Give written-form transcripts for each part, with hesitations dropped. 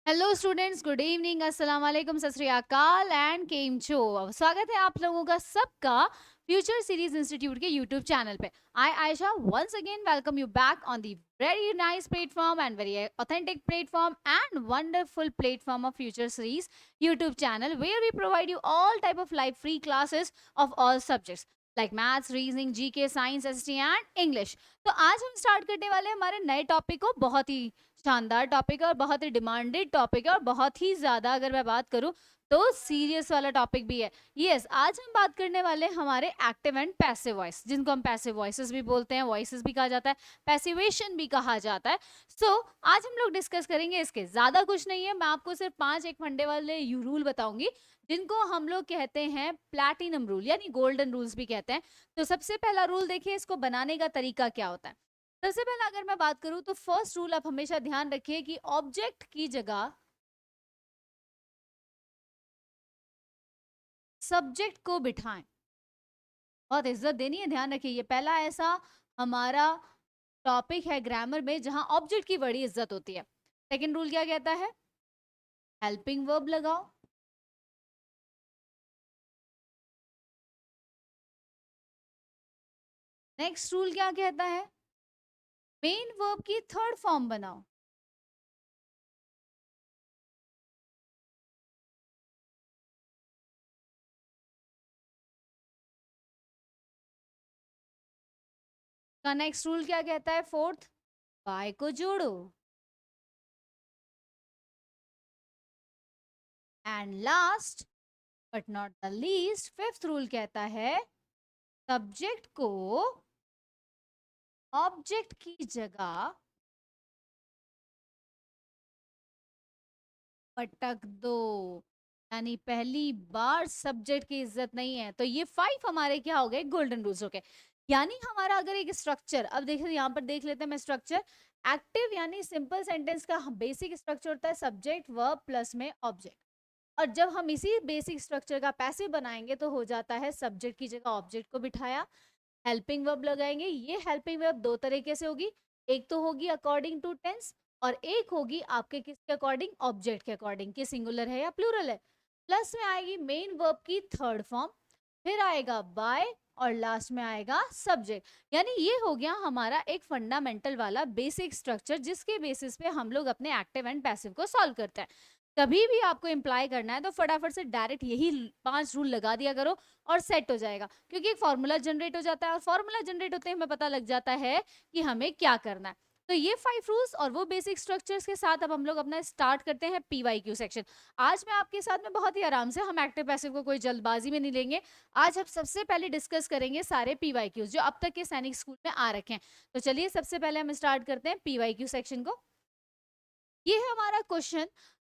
Hello students, good evening, अस्सलाम वालेकुम, सत श्री अकाल एंड केम छो। स्वागत है आप लोगों का सबका फ्यूचर सीरीज इंस्टीट्यूट के यूट्यूब चैनल पे। I Ayesha once again welcome you back on the very nice platform and very authentic platform and wonderful platform of future series YouTube channel where we provide you all type of live free classes of all subjects like maths, reasoning, GK, science, ST and English. तो आज हम start करने वाले हैं हमारे नए topic को। बहुत ही शानदार टॉपिक है और बहुत ही डिमांडेड टॉपिक है और बहुत ही ज्यादा, अगर मैं बात करूं तो सीरियस वाला टॉपिक भी है। यस, आज हम बात करने वाले हैं हमारे एक्टिव एंड पैसिव वॉइस, जिनको हम पैसिव वॉइसेस भी बोलते हैं, वॉइसेस भी कहा जाता है, पैसिवेशन भी कहा जाता है। आज हम लोग डिस्कस करेंगे इसके। ज्यादा कुछ नहीं है, मैं आपको सिर्फ 5 एक फंडे वाले यू रूल बताऊंगी जिनको हम लोग कहते हैं प्लैटिनम रूल, यानी गोल्डन रूल्स भी कहते हैं। तो सबसे पहला रूल देखिए, इसको बनाने का तरीका क्या होता है। सबसे पहले अगर मैं बात करूं तो फर्स्ट रूल आप हमेशा ध्यान रखिए कि ऑब्जेक्ट की जगह सब्जेक्ट को बिठाएं। बहुत इज्जत देनी है, ध्यान रखिए। ये पहला ऐसा हमारा टॉपिक है ग्रामर में जहां ऑब्जेक्ट की बड़ी इज्जत होती है। सेकंड रूल क्या कहता है? हेल्पिंग वर्ब लगाओ। नेक्स्ट रूल क्या कहता है? मेन वर्ब की थर्ड फॉर्म बनाओ। का नेक्स्ट रूल क्या कहता है? फोर्थ, बाय को जोड़ो। And last but not the least, fifth rule कहता है सब्जेक्ट को ऑब्जेक्ट की जगह पटक दो। यानी पहली बार सब्जेक्ट की इज्जत नहीं है। तो ये 5 हमारे क्या हो गए? गोल्डन रूल्स हो गए। यानी हमारा अगर एक स्ट्रक्चर, अब देखिए यहाँ पर देख लेते हैं मैं स्ट्रक्चर। एक्टिव यानी सिंपल सेंटेंस का बेसिक स्ट्रक्चर होता है सब्जेक्ट वर्ब प्लस में ऑब्जेक्ट। और जब हम इसी बेसिक स्ट्रक्चर का पैसिव बनाएंगे तो हो जाता है सब्जेक्ट की जगह ऑब्जेक्ट को बिठाया, हेल्पिंग वर्ब लगाएंगे। ये हेल्पिंग वर्ब दो तरीके से होगी, एक तो होगी अकॉर्डिंग टू टेंस और एक होगी आपके किसके अकॉर्डिंग? ऑब्जेक्ट के अकॉर्डिंग, कि सिंगुलर है या प्लूरल है। प्लस में आएगी मेन वर्ब की थर्ड फॉर्म, फिर आएगा बाय और लास्ट में आएगा सब्जेक्ट। यानी ये हो गया हमारा एक फंडामेंटल वाला बेसिक स्ट्रक्चर जिसके बेसिस पे हम लोग अपने एक्टिव एंड पैसिव को सॉल्व करते हैं। कभी भी आपको इम्प्लाई करना है तो फटाफट से डायरेक्ट यही 5 रूल लगा दिया करो और सेट हो जाएगा, क्योंकि एक फॉर्मूला जनरेट हो जाता है और फॉर्मूला जनरेट होते ही हमें पता लग जाता है कि हमें क्या करना है। तो ये 5 रूल्स और वो बेसिक स्ट्रक्चर्स के साथ अब हम लोग अपना स्टार्ट करते हैं पीवाईक्यू सेक्शन। आज मैं आपके साथ में बहुत ही आराम से, हम एक्टिव पैसिव को कोई जल्दबाजी में नहीं लेंगे। आज हम सबसे पहले डिस्कस करेंगे सारे पीवाईक्यूज जो अब तक के सैनिक स्कूल में आ रखे हैं। तो चलिए सबसे पहले हम स्टार्ट करते हैं पीवाईक्यू सेक्शन को। ये है हमारा क्वेश्चन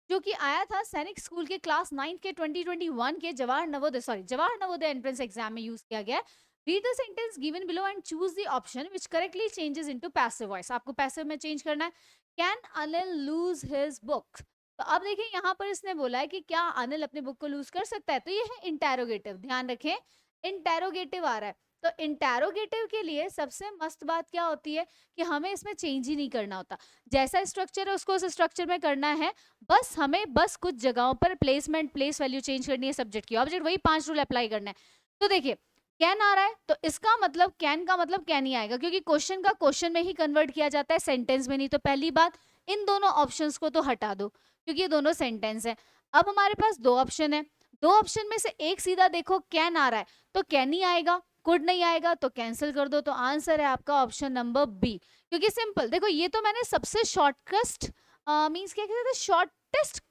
जो कि आया था सैनिक स्कूल के क्लास 9 के 2021 के जवाहर नवोदय एंट्रेंस एग्जाम में यूज किया गया है। Read the sentence given below and choose the option which correctly changes into passive voice. आपको पैसिव में चेंज करना है। Can Anil lose his book? तो अब देखिए यहाँ पर इसने बोला है कि क्या अनिल अपने बुक को लूज कर सकता है। तो ये है इंटेरोगेटिव, ध्यान रखें इंटेरोगेटिव आ रहा है। तो इंटेरोगेटिव के लिए सबसे मस्त बात क्या होती है कि हमें इसमें चेंज ही नहीं करना होता। जैसा स्ट्रक्चर है उसको उस स्ट्रक्चर में करना है। बस हमें कुछ जगहों पर प्लेसमेंट, प्लेस वैल्यू चेंज करनी है सब्जेक्ट की, ऑब्जेक्ट वही 5 रूल अप्लाई करना है। तो देखिए कैन आ रहा है तो इसका मतलब कैन का मतलब कैन ही आएगा, क्योंकि क्वेश्चन का क्वेश्चन में ही कन्वर्ट किया जाता है, सेंटेंस में नहीं। तो पहली बात, इन दोनों ऑप्शंस को तो हटा दो क्योंकि ये दोनों सेंटेंस है। अब हमारे पास दो ऑप्शन है, दो ऑप्शन में से एक सीधा देखो कैन आ रहा है तो कैन ही आएगा, कुड नहीं आएगा तो कैंसिल कर दो। तो आंसर है आपका ऑप्शन नंबर बी। क्योंकि सिंपल देखो, ये तो मैंने सबसे शॉर्टकस्ट मींस क्या कहते हैं, शॉर्टेस्ट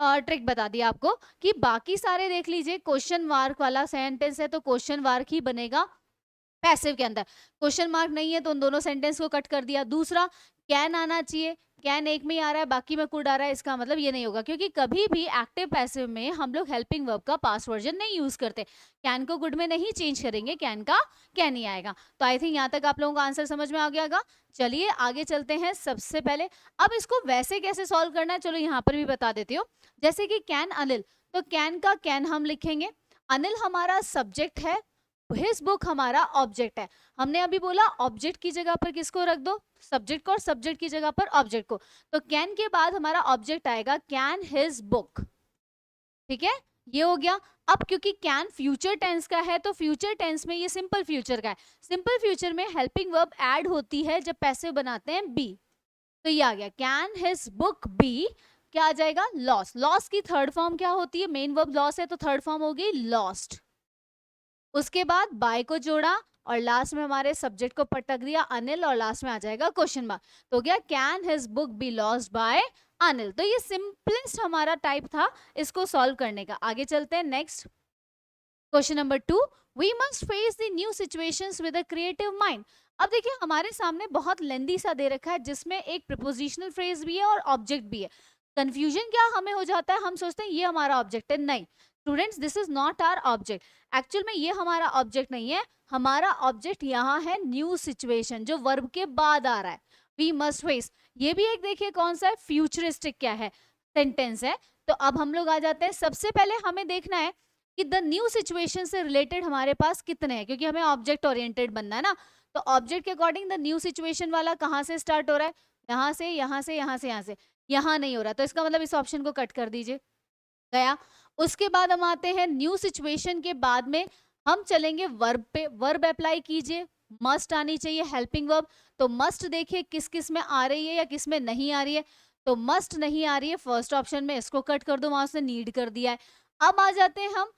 ट्रिक बता दिया आपको कि बाकी सारे देख लीजिए। क्वेश्चन मार्क वाला सेंटेंस है तो क्वेश्चन मार्क ही बनेगा पैसिव के अंदर। क्वेश्चन मार्क नहीं है तो उन दोनों सेंटेंस को कट कर दिया। दूसरा, कैन आना चाहिए, कैन एक में ही आ रहा है बाकी में कुड आ रहा है, इसका मतलब ये नहीं होगा, क्योंकि कभी भी एक्टिव पैसिव में हम लोग हेल्पिंग वर्ब का पास्ट वर्जन नहीं यूज करते। कैन को गुड में नहीं चेंज करेंगे, कैन का कैन ही आएगा। तो आई थिंक यहाँ तक आप लोगों का आंसर समझ में आ गया होगा। चलिए आगे चलते हैं। सबसे पहले अब इसको वैसे कैसे सॉल्व करना है चलो यहाँ पर भी बता देती हूँ। जैसे कि कैन अनिल, तो कैन का कैन हम लिखेंगे, अनिल हमारा सब्जेक्ट है, हिज बुक हमारा ऑब्जेक्ट है। हमने अभी बोला ऑब्जेक्ट की जगह पर किसको रख दो? सब्जेक्ट को और सब्जेक्ट की जगह पर ऑब्जेक्ट को, तो कैन के बाद हमारा ऑब्जेक्ट आएगा कैन हिज बुक, ठीक है, ये हो गया। अब क्योंकि कैन फ्यूचर टेंस का है तो फ्यूचर टेंस में ये सिंपल फ्यूचर का है, सिंपल फ्यूचर में हेल्पिंग वर्ब ऐड होती है जब पैसिव बनाते हैं बी, तो ये आ गया कैन हिज बुक बी, क्या आ जाएगा लॉस, लॉस की थर्ड फॉर्म क्या होती है, मेन वर्ब लॉस है तो थर्ड फॉर्म होगी लॉस्ट, उसके बाद बाय को जोड़ा और लास्ट में हमारे सब्जेक्ट को पटक दिया अनिल और लास्ट में आ जाएगा क्वेश्चन मार्क, तो क्या can his book be lost by Anil. तो ये सिंपलेस्ट हमारा टाइप था इसको सॉल्व करने का। आगे चलते हैं next question number 2, we must face the new situations with a creative mind. अब देखिए हमारे सामने बहुत लेंदी सा दे रखा है जिसमें एक प्रीपोजिशनल फ्रेज भी है और ऑब्जेक्ट भी है, कंफ्यूजन क्या हमें हो जाता है, हम सोचते हैं ये हमारा ऑब्जेक्ट है, नहीं students this is not our object, actual में ये हमारा ऑब्जेक्ट नहीं है, हमारा ऑब्जेक्ट यहाँ है न्यू सिचुएशन जो वर्ब के बाद आ रहा है, वी मस्ट फेस, ये भी एक देखिए कौन सा है फ्यूचरिस्टिक क्या है सेंटेंस है। तो अब हम लोग आ जाते हैं, सबसे पहले हमें देखना है कि द न्यू सिचुएशन से रिलेटेड हमारे पास कितने हैं, क्योंकि हमें ऑब्जेक्ट ओरिएंटेड बनना है ना, तो ऑब्जेक्ट के अकॉर्डिंग द न्यू सिचुएशन वाला कहाँ से स्टार्ट हो रहा है, यहाँ से यहाँ से यहाँ से यहाँ से, यहाँ नहीं हो रहा, तो इसका मतलब इस ऑप्शन को कट कर दीजिए, गया। उसके बाद हम आते हैं न्यू सिचुएशन के बाद में हम चलेंगे वर्ब पे, वर्ब अप्लाई कीजिए, मस्ट आनी चाहिए हेल्पिंग वर्ब, तो मस्ट देखिए किस किस में आ रही है या किस में नहीं आ रही है, तो मस्ट नहीं आ रही है फर्स्ट ऑप्शन में, इसको कट कर दो, वहां से नीड कर दिया है। अब आ जाते हैं हम,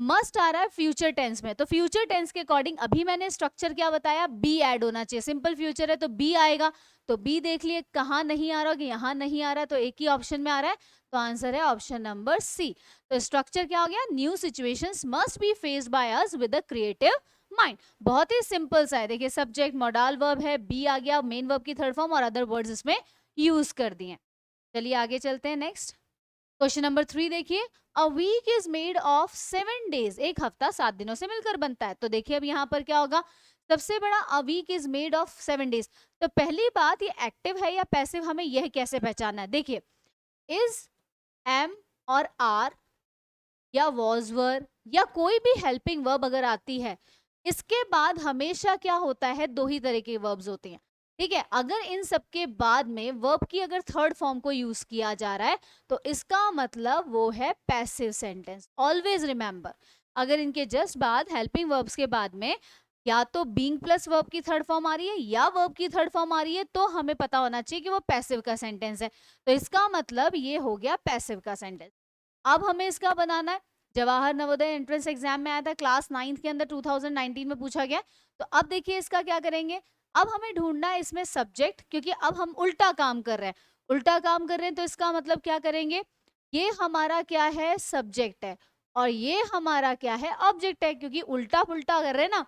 मस्ट आ रहा है फ्यूचर टेंस में, तो फ्यूचर टेंस के अकॉर्डिंग अभी मैंने स्ट्रक्चर क्या बताया, बी ऐड होना चाहिए, सिंपल फ्यूचर है तो बी आएगा, तो बी देख लिए कहाँ नहीं आ रहा कि यहाँ नहीं आ रहा है, तो एक ही ऑप्शन में आ रहा है, तो आंसर है ऑप्शन नंबर सी। तो स्ट्रक्चर क्या हो गया, new situations must be faced by us with a creative mind, बहुत ही सिंपल सा है, देखिए सब्जेक्ट मॉडल वर्ब है, बी आ गया मेन वर्ब की थर्ड फॉर्म और अदर वर्ड्स इसमें यूज कर दिए। चलिए आगे चलते हैं नेक्स्ट क्वेश्चन नंबर 3 देखिए, a week is made of 7 days, एक हफ्ता 7 दिनों से मिलकर बनता है, तो देखिए अब यहाँ पर क्या होगा, सबसे बड़ा a week is made of 7 days, तो पहली बात ये एक्टिव है या पैसिव हमें यह कैसे पहचानना है, देखिए इज एम और आर या वॉज वर या कोई भी हेल्पिंग वर्ब अगर आती है, इसके बाद हमेशा क्या होता है, दो ही तरह के वर्ब्स होते हैं, ठीक है, अगर इन सब के बाद में वर्ब की अगर थर्ड फॉर्म को यूज किया जा रहा है तो इसका मतलब वो है पैसिव सेंटेंस, ऑलवेज रिमेंबर, अगर इनके जस्ट बाद हेल्पिंग वर्ब्स के बाद में या तो बीइंग प्लस वर्ब की थर्ड फॉर्म आ रही है या वर्ब की थर्ड फॉर्म आ रही है, तो हमें पता होना चाहिए कि वो पैसिव का सेंटेंस है, तो इसका मतलब ये हो गया पैसिव का सेंटेंस। अब हमें इसका बनाना है, जवाहर नवोदय एंट्रेंस एग्जाम में आया था क्लास 9th के अंदर 2019 में पूछा गया, तो अब देखिए इसका क्या करेंगे, अब हमें ढूंढना है इसमें सब्जेक्ट, क्योंकि अब हम उल्टा काम कर रहे हैं, उल्टा काम कर रहे हैं तो इसका मतलब क्या करेंगे, ये हमारा क्या है सब्जेक्ट है और ये हमारा क्या है ऑब्जेक्ट है, क्योंकि उल्टा पुल्टा कर रहे हैं ना,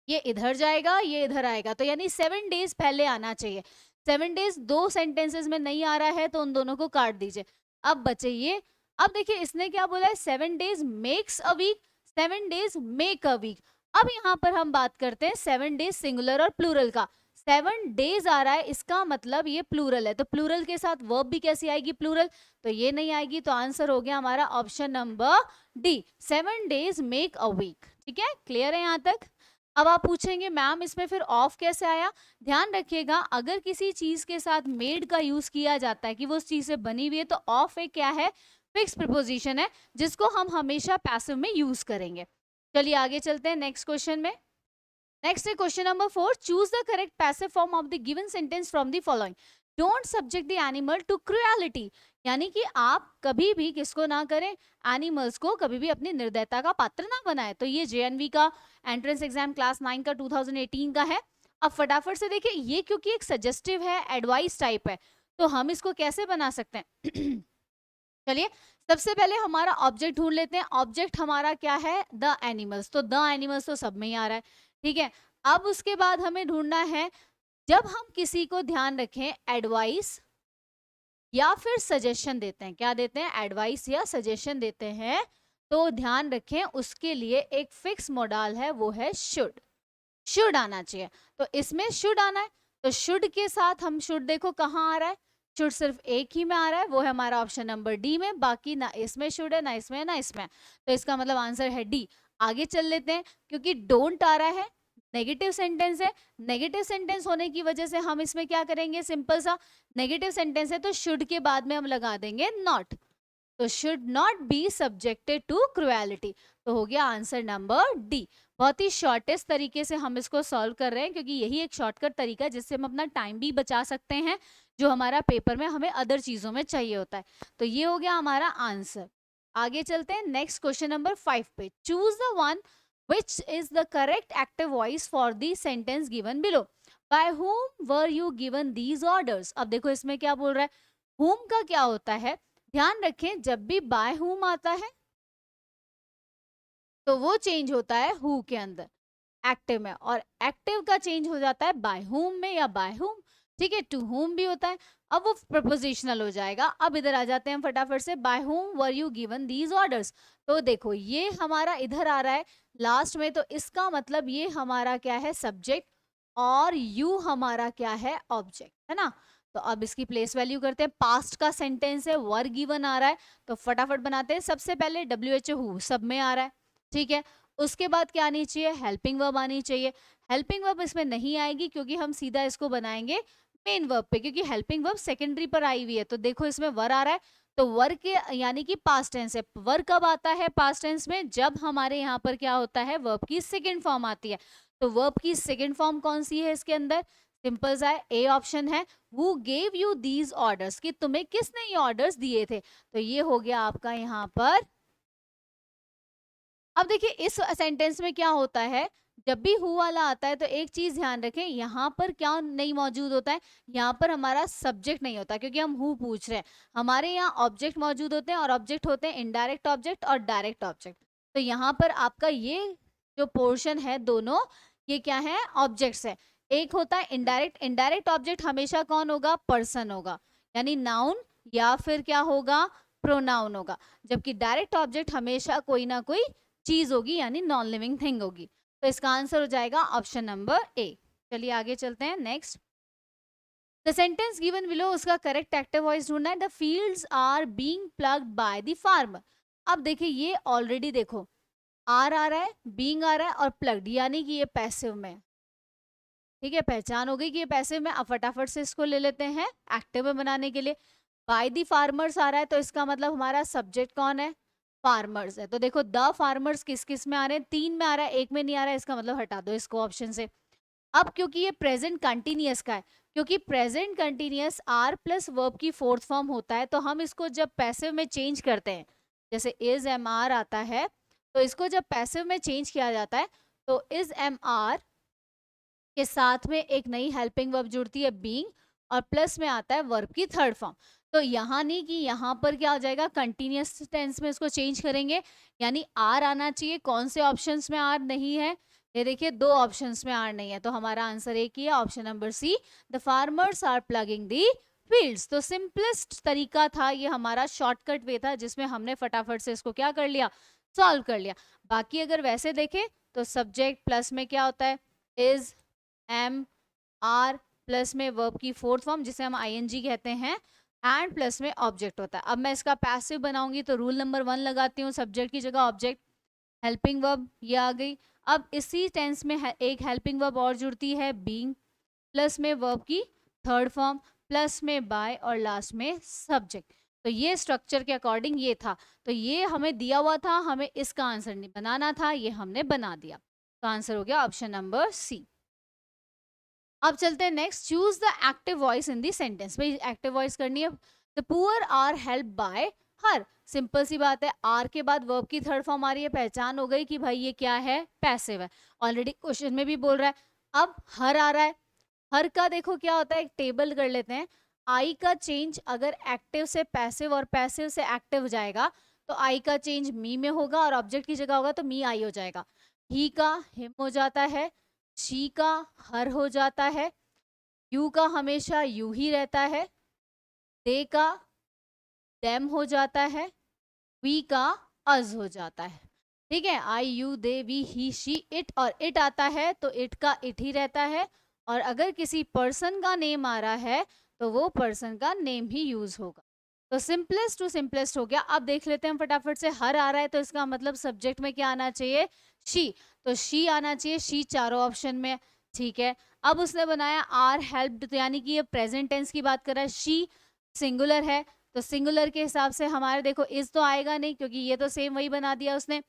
ये इधर जाएगा ये इधर आएगा, तो यानी 7 डेज पहले आना चाहिए, 7 डेज दो सेंटेंसेस में नहीं आ रहा है तो उन दोनों को काट दीजिए, अब बचे ये। अब देखिए इसने क्या बोला है, 7 days makes a week, 7 days make a week, अब यहाँ पर हम बात करते हैं 7 डेज सिंगुलर और प्लूरल का, 7 डेज आ रहा है इसका मतलब ये प्लूरल है, तो प्लूरल के साथ वर्ब भी कैसी आएगी प्लूरल, तो ये नहीं आएगी, तो आंसर हो गया हमारा option number D, 7 days make a week, ठीक है, क्लियर है यहाँ तक। अब आप पूछेंगे मैम इसमें फिर ऑफ कैसे आया, ध्यान रखिएगा अगर किसी चीज के साथ मेड का यूज किया जाता है कि वो उस चीज से बनी हुई है, तो ऑफ एक क्या है, फिक्स प्रीपोजिशन है जिसको हम हमेशा पैसिव में यूज करेंगे। चलिए आगे चलते हैं नेक्स्ट क्वेश्चन में, नेक्स्ट है question number 4, choose the correct passive form of the given sentence from the following, don't subject the animal to cruelty, यानी कि आप कभी भी किसको ना करें, एनिमल्स को कभी भी अपनी निर्दयता का पात्र ना बनाए, तो ये जेएनवी का एंट्रेंस एग्जाम क्लास 9 का 2018 का है। अब फटाफट से देखिए ये क्योंकि एक सजेस्टिव है एडवाइस टाइप है, तो हम इसको कैसे बना सकते हैं चलिए सबसे पहले हमारा ऑब्जेक्ट ढूंढ लेते हैं, ऑब्जेक्ट हमारा क्या है द एनिमल्स, तो द एनिमल्स तो सब में ही आ रहा है, ठीक है। अब उसके बाद हमें ढूंढना है, जब हम किसी को ध्यान रखें एडवाइस या फिर सजेशन देते हैं, क्या देते हैं एडवाइस या सजेशन देते हैं, तो ध्यान रखें उसके लिए एक फिक्स मॉडल है, वो है शुड, शुड आना चाहिए, तो इसमें शुड आना है, तो शुड के साथ हम शुड देखो कहाँ आ रहा है, शुड सिर्फ एक ही में आ रहा है, वो है हमारा ऑप्शन नंबर डी में, बाकी ना इसमें शुड है ना इसमें ना इसमें, तो इसका मतलब आंसर है डी। आगे चल लेते हैं, क्योंकि डोंट आ रहा है, नेगेटिव सेंटेंस है, नेगेटिव सेंटेंस होने की वजह से हम इसमें क्या करेंगे, सिंपल सा नेगेटिव सेंटेंस है तो शुड के बाद में हम लगा देंगे नॉट, तो should not be subjected to cruelty. तो हो गया आंसर नंबर डी। बहुत ही शॉर्टेस्ट तरीके से हम इसको सॉल्व कर रहे हैं, क्योंकि यही एक शॉर्टकट तरीका है जिससे हम अपना टाइम भी बचा सकते हैं, जो हमारा पेपर में हमें अदर चीजों में चाहिए होता है। तो ये हो गया हमारा आंसर। आगे चलते हैं नेक्स्ट क्वेश्चन नंबर 5 पे। Choose the one which is the correct active voice for the sentence given below. By whom were you given these orders. अब देखो इसमें क्या बोल रहा है, whom का क्या होता है, ध्यान रखें जब भी बाय whom आता है तो वो चेंज होता है हु के अंदर एक्टिव में, और एक्टिव का चेंज हो जाता है बाय हुम में या बाय हुम, ठीक है, टू हुम भी होता है, अब वो प्रपोजिशनल हो जाएगा। अब इधर आ जाते हैं हम फटाफट से, by whom were you given these orders. तो देखो ये हमारा इधर आ रहा है लास्ट में, तो इसका मतलब ये हमारा क्या है, सब्जेक्ट, और यू हमारा क्या है, ऑब्जेक्ट, है ना। तो अब इसकी प्लेस वैल्यू करते हैं, पास्ट का सेंटेंस है, वर गिवन आ रहा है, तो फटाफट बनाते हैं। सबसे पहले WHO हु सब में आ रहा है, ठीक है। उसके बाद क्या आनी चाहिए, हेल्पिंग वर्ब आनी चाहिए। हेल्पिंग वर्ब इसमें नहीं आएगी क्योंकि हम सीधा इसको बनाएंगे मेन वर्ब पे, क्योंकि हेल्पिंग वर्ब सेकेंडरी पर आई हुई है। तो देखो इसमें वर आ रहा है, तो वर के यानी कि पास्ट टेंस है। वर कब आता है पास्ट टेंस में, जब हमारे यहाँ पर क्या होता है, वर्ब की सेकेंड फॉर्म आती है। तो वर्ब की सेकेंड फॉर्म कौन सी है इसके अंदर, सिंपल सा ए ऑप्शन है, who gave you these orders, कि तुम्हें किसने ये ऑर्डर्स दिए थे। तो ये हो गया आपका यहाँ पर। अब देखिए इस सेंटेंस में क्या होता है, जब भी हु वाला आता है तो एक चीज ध्यान रखें, यहाँ पर क्या नहीं मौजूद होता है, यहाँ पर हमारा सब्जेक्ट नहीं होता, क्योंकि हम हु पूछ रहे हैं। हमारे यहाँ ऑब्जेक्ट मौजूद होते हैं, और ऑब्जेक्ट होते हैं इनडायरेक्ट ऑब्जेक्ट और डायरेक्ट ऑब्जेक्ट। तो यहाँ पर आपका ये जो पोर्शन है दोनों, ये क्या है, ऑब्जेक्ट्स है। एक होता है इनडायरेक्ट, इनडायरेक्ट ऑब्जेक्ट हमेशा कौन होगा, पर्सन होगा, यानी नाउन या फिर क्या होगा, प्रोनाउन होगा। जबकि डायरेक्ट ऑब्जेक्ट हमेशा कोई ना कोई चीज होगी, यानी नॉन लिविंग थिंग होगी। तो इसका आंसर हो जाएगा ऑप्शन नंबर ए। चलिए आगे चलते हैं next. The sentence given below, उसका करेक्ट एक्टिव वॉइस ढूंढना है। The fields are being plugged by the farmer. अब देखिए ये ऑलरेडी देखो आर आ रहा है, बीइंग आ रहा है, और प्लग्ड यानी कि ये पैसिव में, ठीक है, पहचान हो गई कि ये पैसिव में। अब फटाफट से इसको ले लेते हैं एक्टिव में बनाने के लिए। बाय दी फार्मर्स आ रहा है, तो इसका मतलब हमारा सब्जेक्ट कौन है, फार्मर्स है। तो देखो द फार्मर्स किस किस में आ रहे हैं, 3 में आ रहा है, 1 में नहीं आ रहा है, इसका मतलब हटा दो इसको ऑप्शन से। अब क्योंकि ये प्रेजेंट कंटिन्यूअस का है, क्योंकि present continuous are plus verb की फोर्थ फॉर्म होता है, तो हम इसको जब पैसिव में चेंज करते हैं, जैसे इज एम आर आता है, तो इसको जब पैसिव में चेंज किया जाता है तो इज एम आर के साथ में एक नई हेल्पिंग वर्ब जुड़ती है बीइंग, और प्लस में आता है वर्ब की थर्ड फॉर्म। तो यहाँ नहीं कि यहाँ पर क्या हो जाएगा, कंटिन्यूअस टेंस में इसको चेंज करेंगे, यानी आर आना चाहिए। कौन से ऑप्शंस में आर नहीं है, ये देखिए 2 ऑप्शंस में आर नहीं है, तो हमारा आंसर एक ही है, option number C, the farmers are plugging the fields. तो सिंपलेस्ट तरीका था ये, हमारा शॉर्टकट वे था जिसमें हमने फटाफट से इसको क्या कर लिया, सॉल्व कर लिया। बाकी अगर वैसे देखें तो सब्जेक्ट प्लस में क्या होता है, इज एम आर, प्लस में वर्ब की फोर्थ फॉर्म जिसे हम आईएनजी कहते हैं, एंड प्लस में ऑब्जेक्ट होता है। अब मैं इसका पैसिव बनाऊंगी तो रूल नंबर 1 लगाती हूँ, सब्जेक्ट की जगह ऑब्जेक्ट, हेल्पिंग वर्ब ये आ गई। अब इसी टेंस में एक हेल्पिंग वर्ब और जुड़ती है बीइंग, प्लस में वर्ब की थर्ड फॉर्म, प्लस में बाय, और लास्ट में सब्जेक्ट। तो ये स्ट्रक्चर के अकॉर्डिंग ये था, तो ये हमें दिया हुआ था, हमें इसका आंसर नहीं बनाना था, ये हमने बना दिया। तो आंसर हो गया ऑप्शन नंबर सी। अब चलते हैं next, choose the active voice in the sentence. भाई एक्टिव वॉइस करनी है। The poor are help by her, simple सी बात है, आर के बाद वर्ब की थर्ड फॉर्म आ रही है, पहचान हो गई कि भाई ये क्या है, पैसिव है, ऑलरेडी क्वेश्चन में भी बोल रहा है। अब हर आ रहा है, हर का देखो क्या होता है, एक टेबल कर लेते हैं। आई का चेंज अगर एक्टिव से पैसिव और पैसिव से एक्टिव जाएगा तो आई का चेंज मी में होगा, और ऑब्जेक्ट की जगह होगा तो मी आई हो जाएगा। ही का हिम हो जाता है, शी का हर हो जाता है, यू का हमेशा यू ही रहता है, दे का देम हो जाता है, वी का अज हो जाता है। ठीक है, I you they we he she it, और इट आता है तो इट का इट ही रहता है, और अगर किसी पर्सन का नेम आ रहा है तो वो पर्सन का नेम ही यूज होगा। तो सिंपलेस्ट टू सिंपलेस्ट हो गया। अब देख लेते हैं फटाफट से, हर आ रहा है तो इसका मतलब सब्जेक्ट में क्या आना चाहिए, शी। तो शी आना चाहिए, शी चारों ऑप्शन में, ठीक है। अब उसने बनाया आर हेल्प्ड, तो यानी कि ये प्रेजेंट टेंस की बात कर रहा है, शी सिंगुलर है, तो सिंगुलर के हिसाब से हमारे देखो इज तो आएगा नहीं, क्योंकि ये तो सेम वही बना दिया उसने।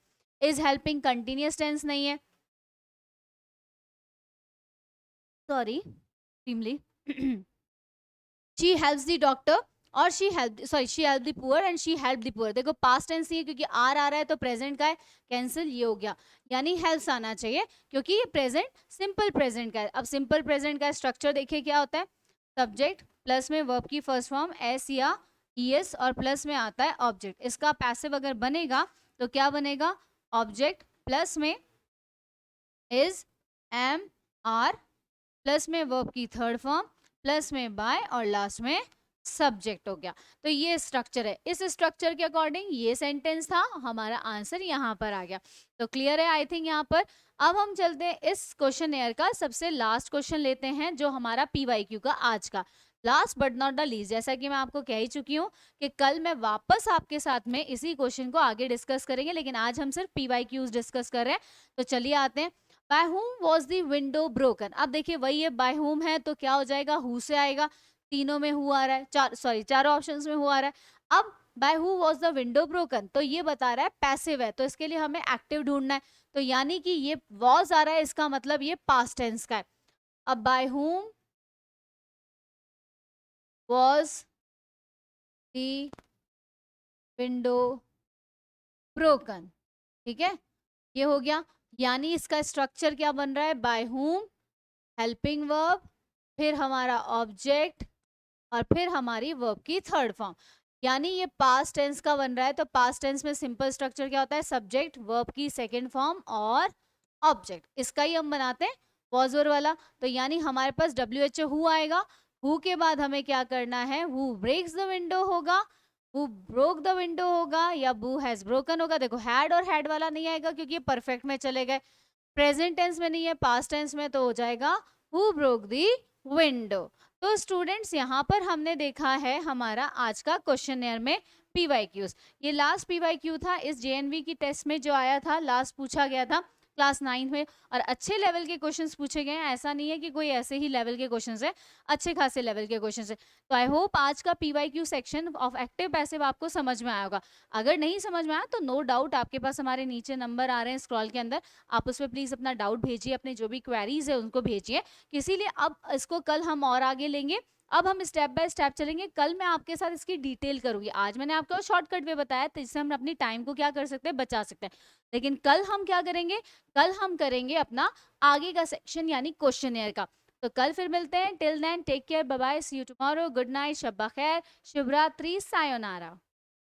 इज हेल्पिंग कंटिन्यूअस टेंस नहीं है, sorry timely. She helps the doctor और she help, sorry she help the poor and she help the poor. देखो पास्ट टेंस नहीं है क्योंकि आर आ रहा है तो प्रेजेंट का है, कैंसिल, ये हो गया। यानी हेल्प्स आना चाहिए क्योंकि ये प्रेजेंट सिंपल प्रेजेंट का है। अब सिंपल प्रेजेंट का स्ट्रक्चर देखिए क्या होता है, सब्जेक्ट प्लस में वर्ब की फर्स्ट फॉर्म एस या ईएस और प्लस में आता है ऑब्जेक्ट। इसका पैसिव अगर बनेगा तो क्या बनेगा, ऑब्जेक्ट प्लस में इज, एम, आर, प्लस में वर्ब की थर्ड फॉर्म, प्लस में बाय और लास्ट में सब्जेक्ट हो गया। तो ये स्ट्रक्चर है, इस स्ट्रक्चर के अकॉर्डिंग ये सेंटेंस था, हमारा आंसर यहाँ पर आ गया। तो क्लियर है आई थिंक यहाँ पर। अब हम चलते हैं इस क्वेश्चन एयर का सबसे लास्ट क्वेश्चन लेते हैं, जो हमारा पीवाईक्यू का आज का last but not the least. जैसा कि मैं आपको कह ही चुकी हूँ कि कल मैं वापस आपके साथ में इसी क्वेश्चन को आगे डिस्कस करेंगे, लेकिन आज हम सिर्फ पीवाईक्यूज डिस्कस कर रहे हैं। तो चलिए आते हैं, by whom was the window broken. अब देखिए वही है, बाय हुम है तो क्या हो जाएगा, हु से आएगा, तीनों में हु आ रहा है, चारों ऑप्शंस में हु आ रहा है। अब by who was the window broken, तो ये बता रहा है पैसिव है, तो इसके लिए हमें एक्टिव ढूंढना है। तो यानी कि ये वॉज आ रहा है, इसका मतलब ये पास्ट टेंस का है। अब by whom was the window broken, ठीक है, ये हो गया। यानी इसका स्ट्रक्चर क्या बन रहा है, बाय हुम, हेल्पिंग वर्ब, फिर हमारा ऑब्जेक्ट और फिर हमारी वर्ब की थर्ड फॉर्म। यानी ये पास्ट टेंस का बन रहा है, तो पास्ट टेंस में सिंपल स्ट्रक्चर क्या होता है, सब्जेक्ट वर्ब की सेकंड फॉर्म और ऑब्जेक्ट। इसका ही हम बनाते हैं वॉज वर वाला। तो यानी हमारे पास WHO हु आएगा, हु के बाद हमें क्या करना है, हु ब्रेक्स द विंडो होगा, हु ब्रोक द विंडो होगा, या हु हैज ब्रोकन होगा। देखो हैड और हैड वाला नहीं आएगा क्योंकि ये परफेक्ट में चले गए, प्रेजेंट टेंस में नहीं है, पास्ट टेंस में, तो हो जाएगा हु ब्रोक दी विंडो। तो स्टूडेंट्स यहाँ पर हमने देखा है हमारा आज का क्वेश्चन में पीवाईक्यूज। ये लास्ट पीवाईक्यू था इस जेएनवी की टेस्ट में जो आया था, लास्ट पूछा गया था क्लास 9 में, और अच्छे लेवल के क्वेश्चंस पूछे गए हैं। ऐसा नहीं है कि कोई ऐसे ही लेवल के क्वेश्चंस है, अच्छे खासे लेवल के क्वेश्चंस है। तो आई होप आज का PYQ section of active passive आपको समझ में आया होगा। अगर नहीं समझ में आया तो नो डाउट आपके पास हमारे नीचे नंबर आ रहे हैं स्क्रॉल के अंदर, आप उस पर प्लीज अपना डाउट भेजिए, अपने जो भी क्वेरीज है उनको भेजिए। इसीलिए अब इसको कल हम और आगे लेंगे, अब हम स्टेप बाय स्टेप चलेंगे। कल मैं आपके साथ इसकी डिटेल करूंगी, आज मैंने आपको शॉर्टकट वे बताया तो इससे हम अपनी टाइम को क्या कर सकते हैं, बचा सकते हैं। लेकिन कल हम क्या करेंगे, कल हम करेंगे अपना आगे का सेक्शन यानी क्वेश्चन का। तो कल फिर मिलते हैं, till then take care, bye bye, see you tomorrow, good night, शब्बा खैर, शुभ रात्रि, सायोनारा।